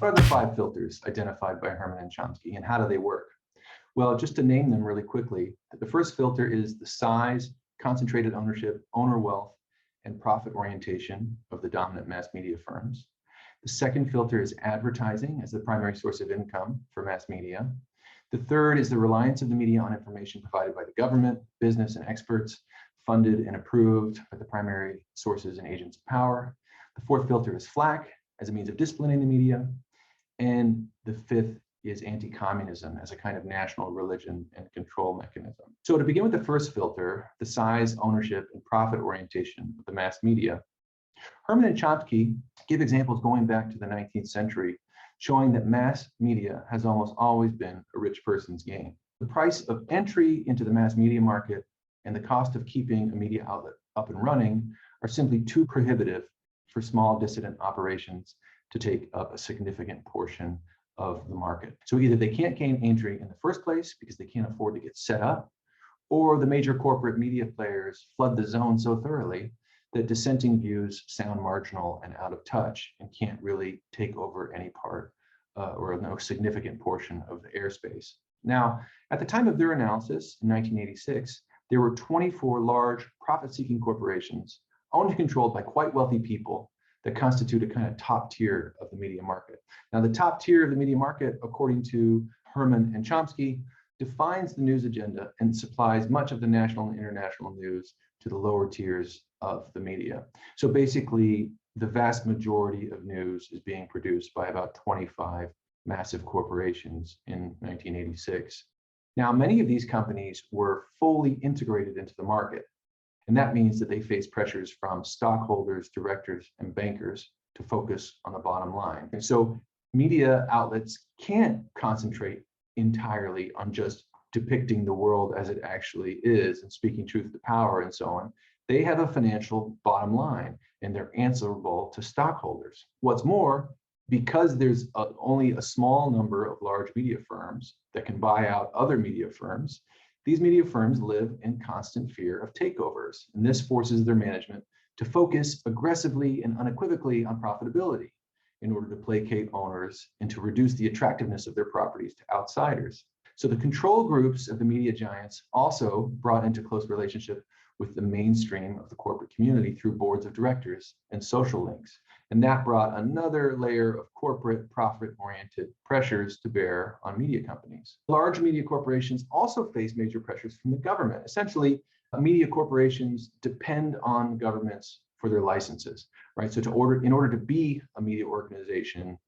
What are the five filters identified by Herman and Chomsky, and how do they work? Well, just to name them really quickly, the first filter is the size, concentrated ownership, owner wealth, and profit orientation of the dominant mass media firms. The second filter is advertising as the primary source of income for mass media. The third is the reliance of the media on information provided by the government, business, and experts, funded and approved by the primary sources and agents of power. The fourth filter is flack as a means of disciplining the media. And the fifth is anti-communism as a kind of national religion and control mechanism. So to begin with the first filter, the size, ownership, and profit orientation of the mass media, Herman and Chomsky give examples going back to the 19th century, showing that mass media has almost always been a rich person's game. The price of entry into the mass media market and the cost of keeping a media outlet up and running are simply too prohibitive for small dissident operations to take up a significant portion of the market. So either they can't gain entry in the first place because they can't afford to get set up, or the major corporate media players flood the zone so thoroughly that dissenting views sound marginal and out of touch and can't really take over any part or no significant portion of the airspace. Now, at the time of their analysis in 1986, there were 24 large profit-seeking corporations owned and controlled by quite wealthy people that constitute a kind of top tier of the media market. Now, the top tier of the media market, according to Herman and Chomsky, defines the news agenda and supplies much of the national and international news to the lower tiers of the media. So basically, the vast majority of news is being produced by about 25 massive corporations in 1986. Now, many of these companies were fully integrated into the market. And that means that they face pressures from stockholders, directors, and bankers to focus on the bottom line. And so media outlets can't concentrate entirely on just depicting the world as it actually is and speaking truth to power and so on. They have a financial bottom line and they're answerable to stockholders. What's more, because there's only a small number of large media firms that can buy out other media firms, these media firms live in constant fear of takeovers, and this forces their management to focus aggressively and unequivocally on profitability in order to placate owners and to reduce the attractiveness of their properties to outsiders. So the control groups of the media giants also brought into close relationship with the mainstream of the corporate community through boards of directors and social links. And that brought another layer of corporate profit-oriented pressures to bear on media companies. Large media corporations also face major pressures from the government. Essentially, media corporations depend on governments for their licenses, right? So in order to be a media organization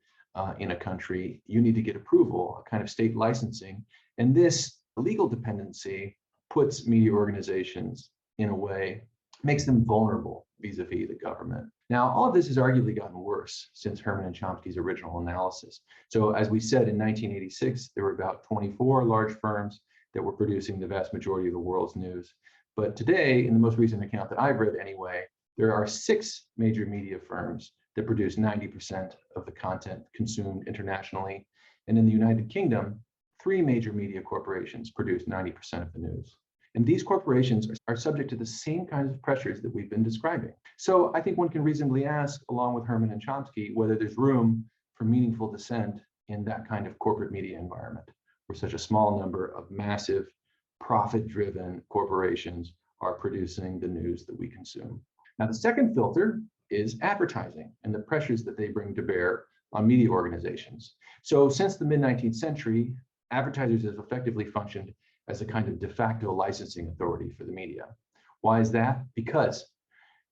in a country, you need to get approval, a kind of state licensing. And this legal dependency puts media organizations in a way, makes them vulnerable vis-a-vis the government. Now, all of this has arguably gotten worse since Herman and Chomsky's original analysis. So as we said, in 1986, there were about 24 large firms that were producing the vast majority of the world's news. But today, in the most recent account that I've read anyway, there are 6 major media firms that produce 90% of the content consumed internationally. And in the United Kingdom, 3 major media corporations produce 90% of the news. And these corporations are subject to the same kinds of pressures that we've been describing. So I think one can reasonably ask, along with Herman and Chomsky, whether there's room for meaningful dissent in that kind of corporate media environment, where such a small number of massive, profit-driven corporations are producing the news that we consume. Now, the second filter is advertising and the pressures that they bring to bear on media organizations. So since the mid-19th century, advertisers have effectively functioned as a kind of de facto licensing authority for the media. Why is that? Because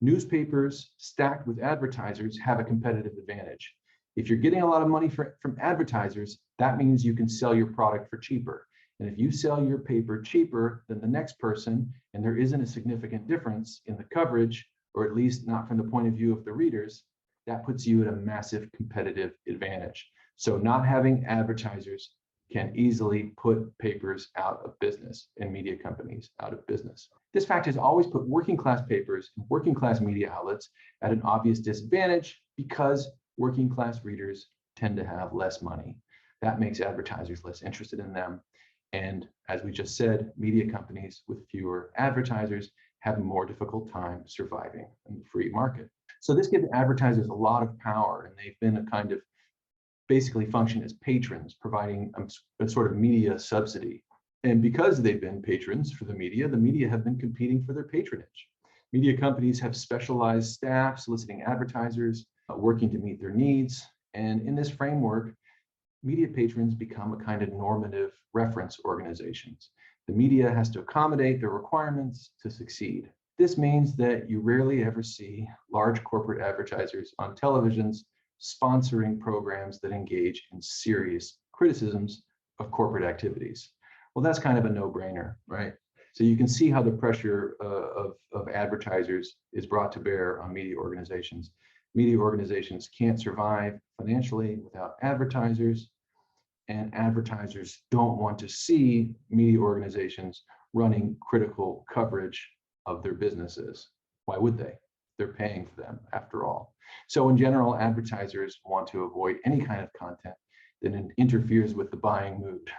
newspapers stacked with advertisers have a competitive advantage. If you're getting a lot of money from advertisers, that means you can sell your product for cheaper. And if you sell your paper cheaper than the next person, and there isn't a significant difference in the coverage, or at least not from the point of view of the readers, that puts you at a massive competitive advantage. So not having advertisers can easily put papers out of business and media companies out of business. This fact has always put working class papers and working class media outlets at an obvious disadvantage because working class readers tend to have less money. That makes advertisers less interested in them. And as we just said, media companies with fewer advertisers have a more difficult time surviving in the free market. So this gives advertisers a lot of power, and they've been a kind of basically function as patrons, providing a sort of media subsidy. And because they've been patrons for the media have been competing for their patronage. Media companies have specialized staff soliciting advertisers, working to meet their needs. And in this framework, media patrons become a kind of normative reference organizations. The media has to accommodate their requirements to succeed. This means that you rarely ever see large corporate advertisers on televisions sponsoring programs that engage in serious criticisms of corporate activities. Well, that's kind of a no-brainer, right? So you can see how the pressure of advertisers is brought to bear on media organizations. Media organizations can't survive financially without advertisers, and advertisers don't want to see media organizations running critical coverage of their businesses. Why would they? They're paying for them after all. So in general, advertisers want to avoid any kind of content that interferes with the buying mood.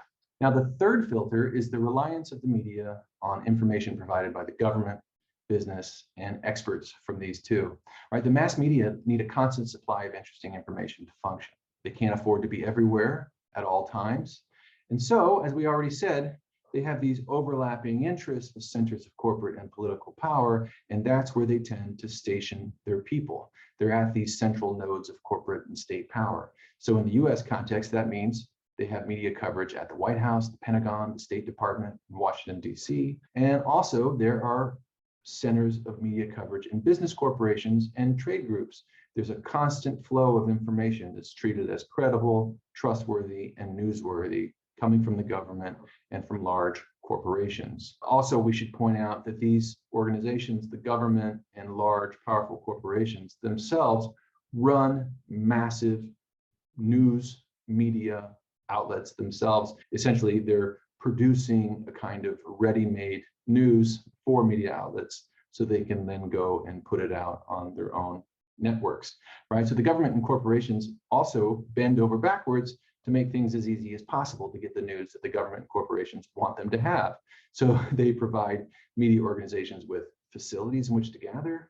Now, the third filter is the reliance of the media on information provided by the government, business, and experts from these two. Right? The mass media need a constant supply of interesting information to function. They can't afford to be everywhere at all times. And so, as we already said, they have these overlapping interests with centers of corporate and political power, and that's where they tend to station their people. They're at these central nodes of corporate and state power. So in the US context, that means they have media coverage at the White House, the Pentagon, the State Department in Washington, D.C. And also there are centers of media coverage in business corporations and trade groups. There's a constant flow of information that's treated as credible, trustworthy, and newsworthy coming from the government and from large corporations. Also, we should point out that these organizations, the government and large, powerful corporations themselves run massive news media outlets themselves. Essentially, they're producing a kind of ready-made news for media outlets so they can then go and put it out on their own networks, right? So the government and corporations also bend over backwards to make things as easy as possible to get the news that the government and corporations want them to have. So they provide media organizations with facilities in which to gather.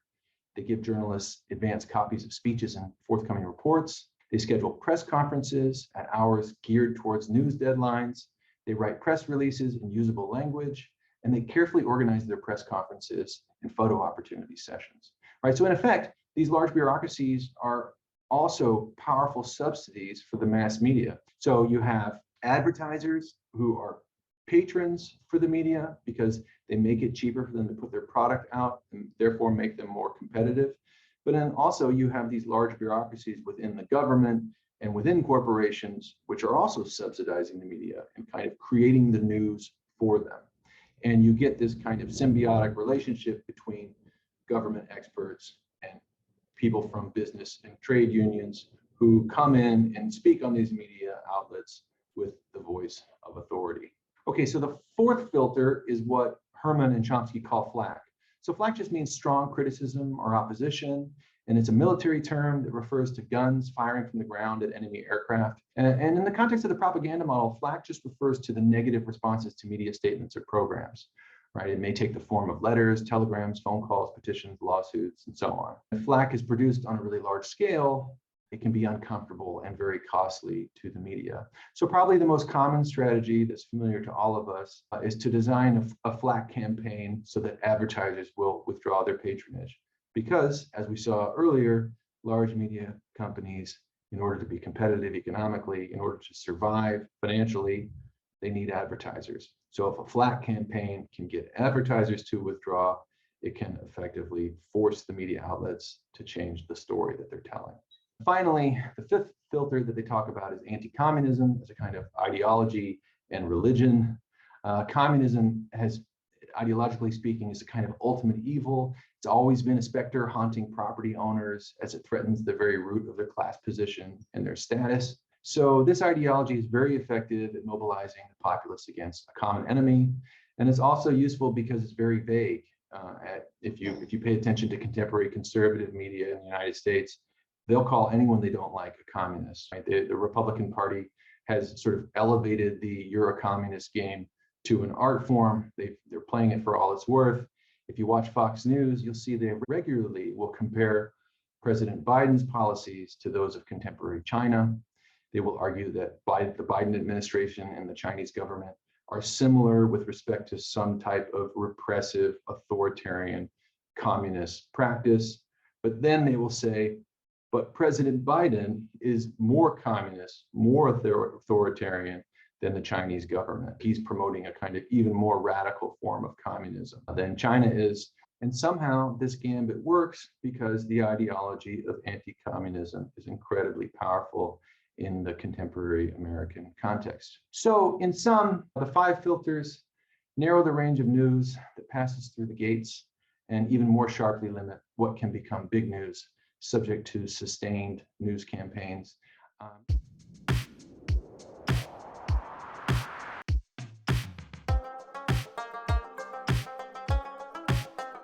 They give journalists advanced copies of speeches and forthcoming reports. They schedule press conferences at hours geared towards news deadlines. They write press releases in usable language, and they carefully organize their press conferences and photo opportunity sessions, right? So in effect, these large bureaucracies are also powerful subsidies for the mass media. So you have advertisers who are patrons for the media because they make it cheaper for them to put their product out and therefore make them more competitive. But then also you have these large bureaucracies within the government and within corporations, which are also subsidizing the media and kind of creating the news for them. And you get this kind of symbiotic relationship between government experts and people from business and trade unions who come in and speak on these media outlets with the voice of authority. Okay, so the fourth filter is what Herman and Chomsky call flak. So flak just means strong criticism or opposition, and it's a military term that refers to guns firing from the ground at enemy aircraft. And in the context of the propaganda model, flak just refers to the negative responses to media statements or programs, right? It may take the form of letters, telegrams, phone calls, petitions, lawsuits, and so on. If flak is produced on a really large scale, it can be uncomfortable and very costly to the media. So probably the most common strategy that's familiar to all of us is to design a flak campaign so that advertisers will withdraw their patronage. Because, as we saw earlier, large media companies, in order to be competitive economically, in order to survive financially, they need advertisers. So if a flak campaign can get advertisers to withdraw, it can effectively force the media outlets to change the story that they're telling. Finally, the fifth filter that they talk about is anti-communism as a kind of ideology and religion. Communism has, ideologically speaking, is a kind of ultimate evil. It's always been a specter haunting property owners as it threatens the very root of their class position and their status. So this ideology is very effective at mobilizing the populace against a common enemy. And it's also useful because it's very vague. If you pay attention to contemporary conservative media in the United States, they'll call anyone they don't like a communist. Right? The Republican Party has sort of elevated the Euro-communist game to an art form. They're playing it for all it's worth. If you watch Fox News, you'll see they regularly will compare President Biden's policies to those of contemporary China. They will argue that the Biden administration and the Chinese government are similar with respect to some type of repressive, authoritarian, communist practice. But then they will say, but President Biden is more communist, more authoritarian than the Chinese government. He's promoting a kind of even more radical form of communism than China is. And somehow this gambit works because the ideology of anti-communism is incredibly powerful in the contemporary American context. So in sum, the 5 filters narrow the range of news that passes through the gates and even more sharply limit what can become big news subject to sustained news campaigns.